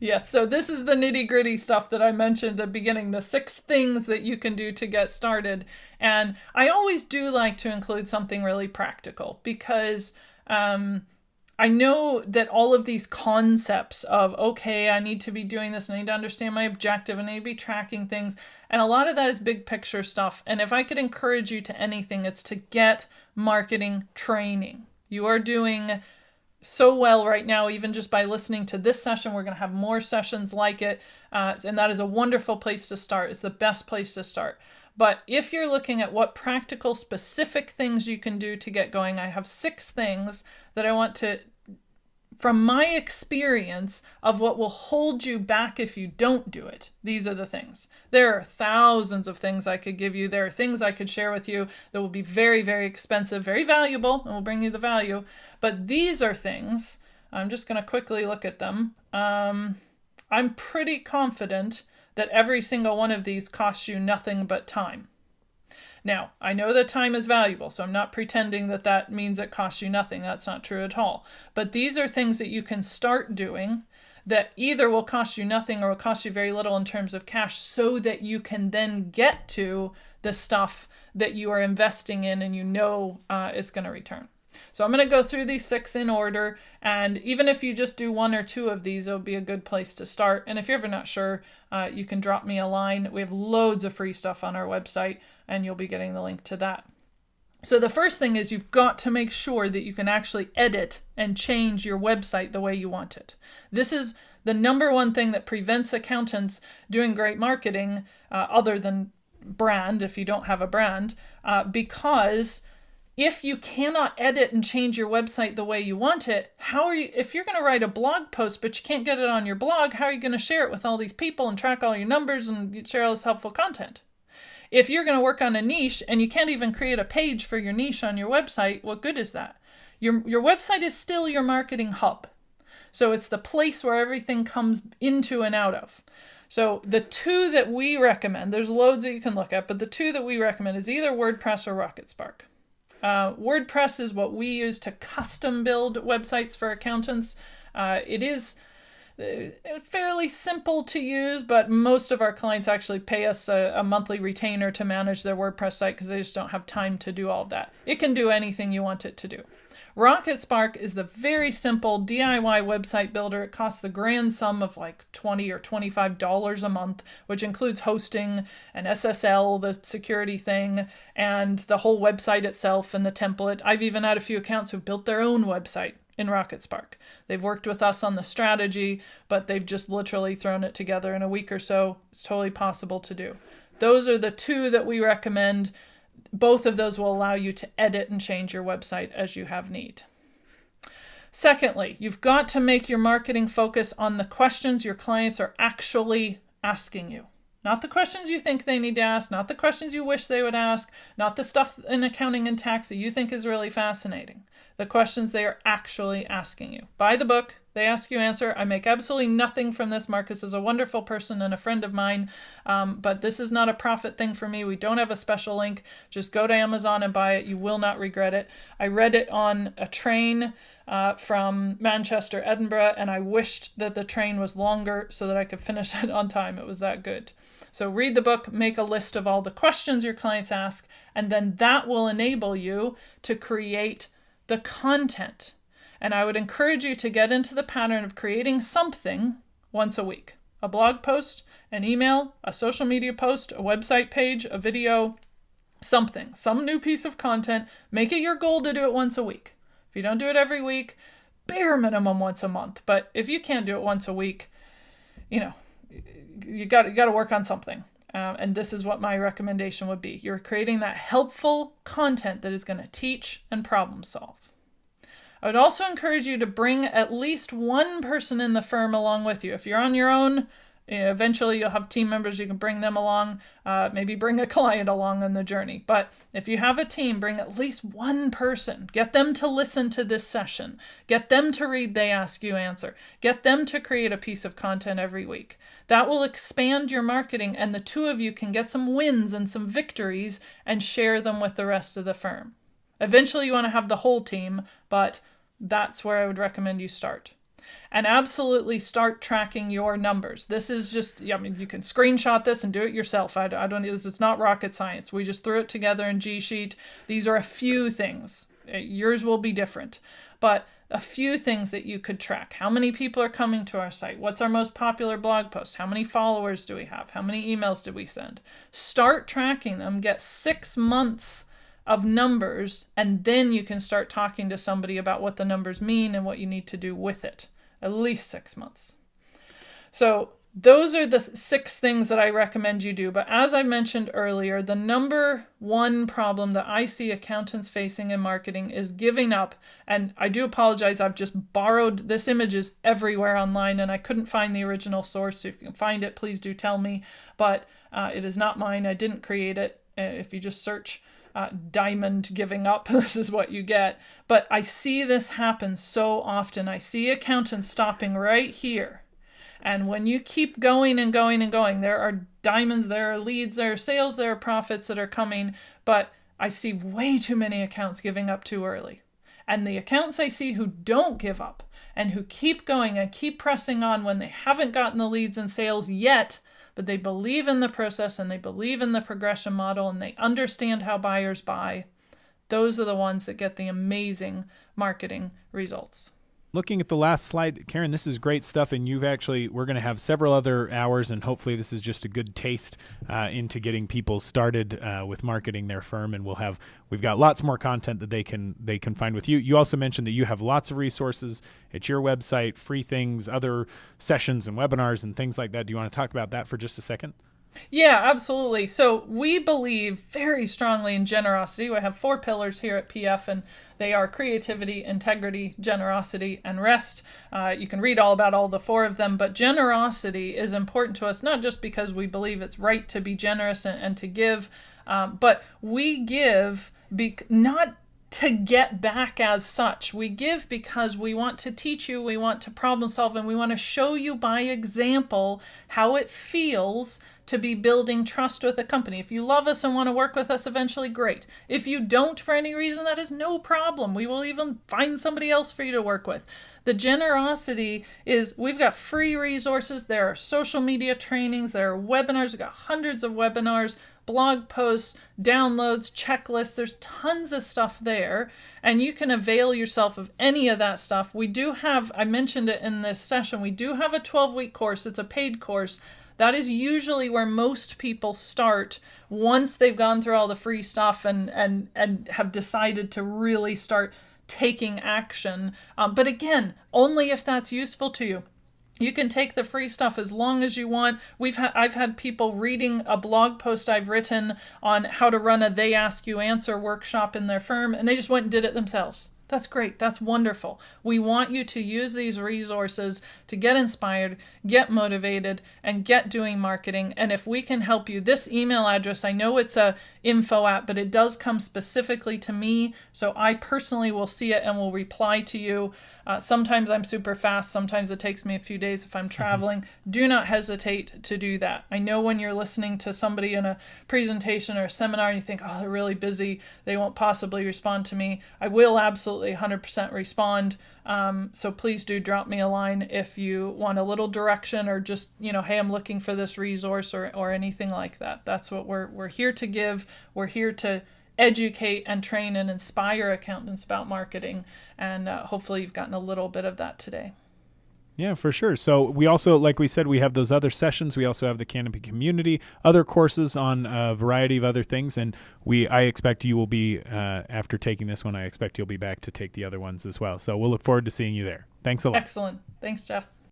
Yes, so this is the nitty-gritty stuff that I mentioned at the beginning, the 6 things that you can do to get started. And I always do like to include something really practical because I know that all of these concepts of, okay, I need to be doing this, I need to understand my objective, I need to be tracking things, and a lot of that is big picture stuff. And if I could encourage you to anything, it's to get marketing training. You are doing so well right now, even just by listening to this session. We're going to have more sessions like it, and that is a wonderful place to start. It's the best place to start. But if you're looking at what practical, specific things you can do to get going, I have 6 things that I want to, from my experience of what will hold you back if you don't do it. These are the things. There are thousands of things I could give you. There are things I could share with you that will be very, very expensive, very valuable, and will bring you the value. But these are things, I'm just going to quickly look at them. I'm pretty confident that every single one of these costs you nothing but time. Now, I know that time is valuable, so I'm not pretending that that means it costs you nothing. That's not true at all. But these are things that you can start doing that either will cost you nothing or will cost you very little in terms of cash, so that you can then get to the stuff that you are investing in and you know is going to return. So I'm going to go through these 6 in order, and even if you just do 1 or 2 of these, it'll be a good place to start. And if you're ever not sure, you can drop me a line. We have loads of free stuff on our website, and you'll be getting the link to that. So the first thing is you've got to make sure that you can actually edit and change your website the way you want it. This is the number one thing that prevents accountants doing great marketing, other than brand, if you don't have a brand, because if you cannot edit and change your website the way you want it, if you're going to write a blog post but you can't get it on your blog, how are you going to share it with all these people and track all your numbers and share all this helpful content? If you're going to work on a niche and you can't even create a page for your niche on your website, what good is that? Your website is still your marketing hub. So it's the place where everything comes into and out of. So the 2 that we recommend, there's loads that you can look at, but the 2 that we recommend is either WordPress or RocketSpark. WordPress is what we use to custom build websites for accountants. It is fairly simple to use, but most of our clients actually pay us a monthly retainer to manage their WordPress site because they just don't have time to do all of that. It can do anything you want it to do. RocketSpark is the very simple DIY website builder. It costs the grand sum of like $20 or $25 a month, which includes hosting and SSL, the security thing, and the whole website itself and the template. I've even had a few accounts who've built their own website in RocketSpark. They've worked with us on the strategy, but they've just literally thrown it together in a week or so. It's totally possible to do. Those are the 2 that we recommend. Both of those will allow you to edit and change your website as you have need. Secondly, you've got to make your marketing focus on the questions your clients are actually asking you. Not the questions you think they need to ask, not the questions you wish they would ask, not the stuff in accounting and tax that you think is really fascinating. The questions they are actually asking you. Buy the book. They ask, you answer. I make absolutely nothing from this. Marcus is a wonderful person and a friend of mine, but this is not a profit thing for me. We don't have a special link. Just go to Amazon and buy it. You will not regret it. I read it on a train from Manchester, Edinburgh, and I wished that the train was longer so that I could finish it on time. It was that good. So read the book, make a list of all the questions your clients ask, and then that will enable you to create the content. And I would encourage you to get into the pattern of creating something once a week. A blog post, an email, a social media post, a website page, a video, something, some new piece of content. Make it your goal to do it once a week. If you don't do it every week, bare minimum once a month. But if you can't do it once a week, you got to work on something. And this is what my recommendation would be. You're creating that helpful content that is going to teach and problem solve. I would also encourage you to bring at least 1 person in the firm along with you. If you're on your own, eventually you'll have team members, you can bring them along, maybe bring a client along on the journey. But if you have a team, bring at least 1 person. Get them to listen to this session. Get them to read They Ask You Answer. Get them to create a piece of content every week. That will expand your marketing, and the 2 of you can get some wins and some victories and share them with the rest of the firm. Eventually you want to have the whole team, but that's where I would recommend you start. And absolutely start tracking your numbers. This is just, I mean, you can screenshot this and do it yourself. I don't, this is not rocket science. We just threw it together in G Sheet. These are a few things. Yours will be different, but a few things that you could track. How many people are coming to our site? What's our most popular blog post? How many followers do we have? How many emails did we send? Start tracking them. Get 6 months of numbers, and then you can start talking to somebody about what the numbers mean and what you need to do with it. At least 6 months. So those are the 6 things that I recommend you do. But as I mentioned earlier, the number one problem that I see accountants facing in marketing is giving up. And I do apologize, I've just borrowed, this image is everywhere online and I couldn't find the original source. So if you can find it, please do tell me. But it is not mine. I didn't create it. If you just search diamond giving up, this is what you get. But I see this happen so often. I see accountants stopping right here. And when you keep going and going and going, there are diamonds, there are leads, there are sales, there are profits that are coming. But I see way too many accounts giving up too early. And the accounts I see who don't give up and who keep going and keep pressing on when they haven't gotten the leads and sales yet, but they believe in the process and they believe in the progression model and they understand how buyers buy, those are the ones that get the amazing marketing results. Looking at the last slide, Karen, this is great stuff, and we're going to have several other hours, and hopefully this is just a good taste into getting people started with marketing their firm, and we've got lots more content that they can find with you. You also mentioned that you have lots of resources at your website, free things, other sessions and webinars and things like that. Do you want to talk about that for just a second? Yeah, absolutely. So we believe very strongly in generosity. We have 4 pillars here at PF, and they are creativity, integrity, generosity, and rest. You can read all about all the 4 of them, but generosity is important to us, not just because we believe it's right to be generous and to give, but we give not to get back as such. We give because we want to teach you, we want to problem solve, and we want to show you by example how it feels to be building trust with a company. If you love us and want to work with us eventually, great. If you don't for any reason, that is no problem. We will even find somebody else for you to work with. The generosity is we've got free resources. There are social media trainings. There are webinars. We've got hundreds of webinars, blog posts, downloads, checklists. There's tons of stuff there, and you can avail yourself of any of that stuff. We do have, I mentioned it in this session, we do have a 12-week course. It's a paid course. That is usually where most people start once they've gone through all the free stuff and have decided to really start taking action. But again, only if that's useful to you. You can take the free stuff as long as you want. I've had people reading a blog post I've written on how to run a They Ask You Answer workshop in their firm, and they just went and did it themselves. That's great. That's wonderful. We want you to use these resources to get inspired, get motivated, and get doing marketing. And if we can help you, this email address, I know it's a info app, but it does come specifically to me. So I personally will see it and will reply to you. Sometimes I'm super fast. Sometimes it takes me a few days if I'm traveling. Do not hesitate to do that. I know when you're listening to somebody in a presentation or a seminar and you think, oh, they're really busy, they won't possibly respond to me. I will absolutely 100% respond. So please do drop me a line if you want a little direction or just, hey, I'm looking for this resource or anything like that. That's what we're here to give. We're here to educate and train and inspire accountants about marketing. And hopefully you've gotten a little bit of that today. Yeah, for sure. So we also, like we said, we have those other sessions. We also have the Canopy community, other courses on a variety of other things. And I expect you will be, after taking this one, I expect you'll be back to take the other ones as well. So we'll look forward to seeing you there. Thanks a lot. Excellent. Thanks, Jeff.